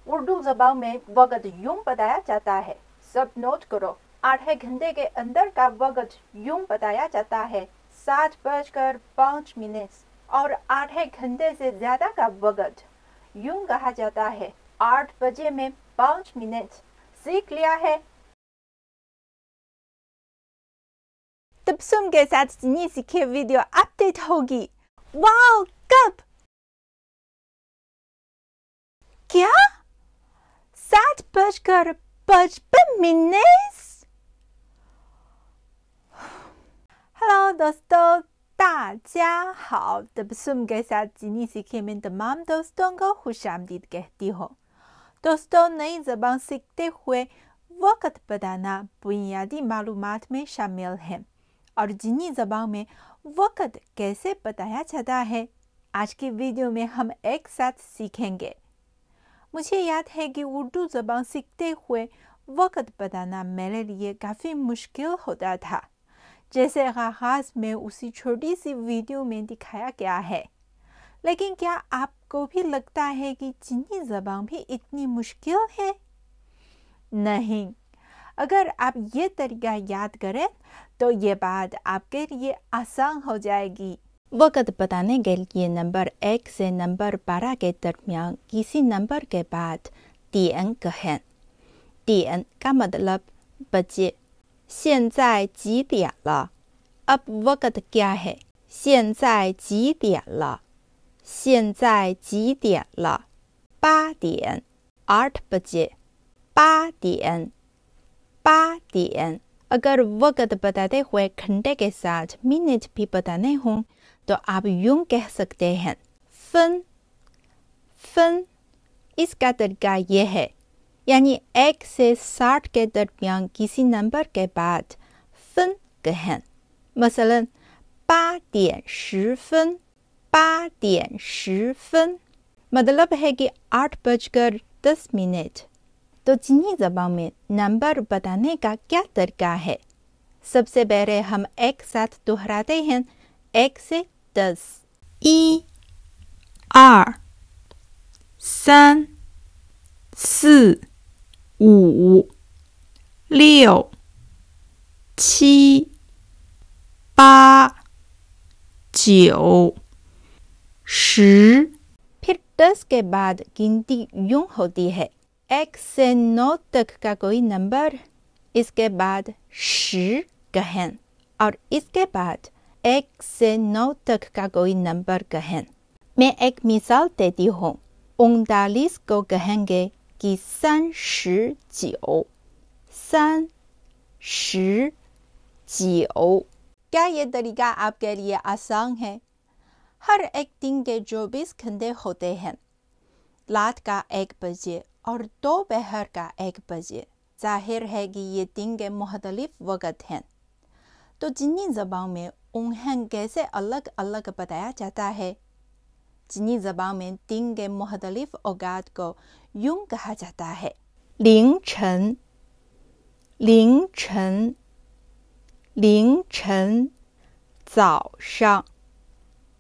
उर्दू ज़बान में वक़्त यूं बताया जाता है। सब नोट करो, आधे घंटे के अंदर का वक़्त यूं बताया जाता है 7:05 और आधे घंटे से ज़्यादा का वक़्त यूं कहा जाता है 8 बजे में 5 मिनट। सीख लिया है? तबस्सुम के साथ जिन्नी सीखे वीडियो अपडेट होगी। वाओ, कब? क्या? 7:55। हेलो दोस्तों, 大家好। तबस्सुम के साथ जिन्नी सीखे में तमाम दोस्तों को खुशामदीद कहती हूँ। दोस्तों, नई ज़बान सीखते हुए वक़्त बताना बुनियादी मालूमात में शामिल है और जिन्नी ज़बान में वक़्त कैसे बताया जाता है, आज की वीडियो में हम एक साथ सीखेंगे। मुझे याद है कि उर्दू ज़बान सीखते हुए वक़्त बताना मेरे लिए काफ़ी मुश्किल होता था, जैसे आगाज़ में उसी छोटी सी वीडियो में दिखाया गया है। लेकिन क्या आपको भी लगता है कि जिन्नी ज़बान भी इतनी मुश्किल है? नहीं, अगर आप ये तरीका याद करें तो ये बात आपके लिए आसान हो जाएगी। वक़्त बताने के लिए नंबर 1 से नंबर 12 के दरमियान किसी नंबर के बाद点 कहें। 点 का मतलब बजे। 现在几点了? अब वक़्त क्या है? 现在几点了? 现在几点了? 8点 8 बजे। 8点 8点। अगर वक़्त बताते हुए घंटे के साथ मिनट भी बताने हों तो आप यूं कह सकते हैं 分 分। इसका तरीका यह है, यानी 1 से 60 के दरमियान किसी नंबर के बाद 分 कहें। मसलन 8点10分 8点10分 मतलब है कि 8:10। तो जिन्नी ज़बान में नंबर बताने का क्या तरीका है? सबसे पहले हम एक साथ दोहराते हैं 1 से 10। 1 2 3 4 5 6 7 8 9 10। फिर 10 के बाद गिनती यूं होती है 1 से 9 तक का कोई नंबर, इसके बाद 10 कहें और इसके बाद 1 से 9 तक का कोई नंबर कहें। मैं एक मिसाल देती हूँ। 39 को कहेंगे कि 39 39। क्या ये तरीका आपके लिए आसान है? हर एक दिन के 24 घंटे होते हैं। रात का 1 बजे और दोपहर का 1 बजे। जाहिर है कि ये दिन के मुख्तलिफ वक़्त हैं। तो जिन्नी ज़बान में उन्हें कैसे अलग अलग बताया जाता है? जिन्नी ज़बान में दिन के मुख्तलिफ औक़ात को यूं कहा जाता है 凌晨 凌晨 凌晨 早上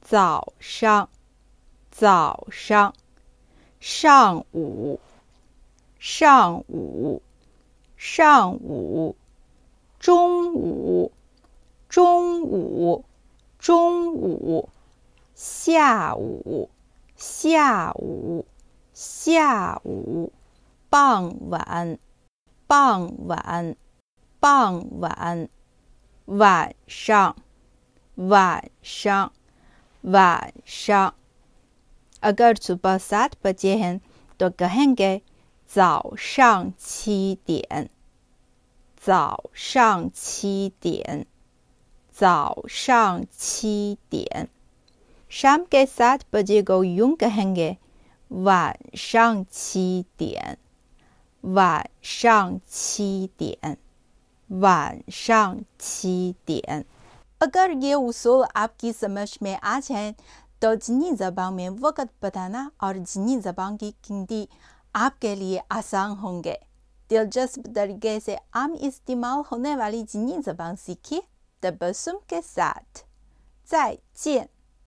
早上 早上 上午 上午 上午 中午 中午 中午 下午 下午 下午 傍晚 傍晚 傍晚 晚上 晚上 晚上। अगर सुबह 7 बजे हैं तो कहेंगे 早上7点 早上7点 早上7点। शाम के 7 बजे को यूं कहेंगे 晚上7点 晚上7点 晚上7点। अगर ये उसूल आपकी समझ में आ जाए तो जिन्नी ज़बान में वक़्त बताना और जिन्नी ज़बान की गिनती आपके लिए आसान होंगे। दिलचस्प तरीके से आम इस्तेमाल होने वाली जिन्नी ज़बान सीखिए तबस्सुम के साथ। 再见。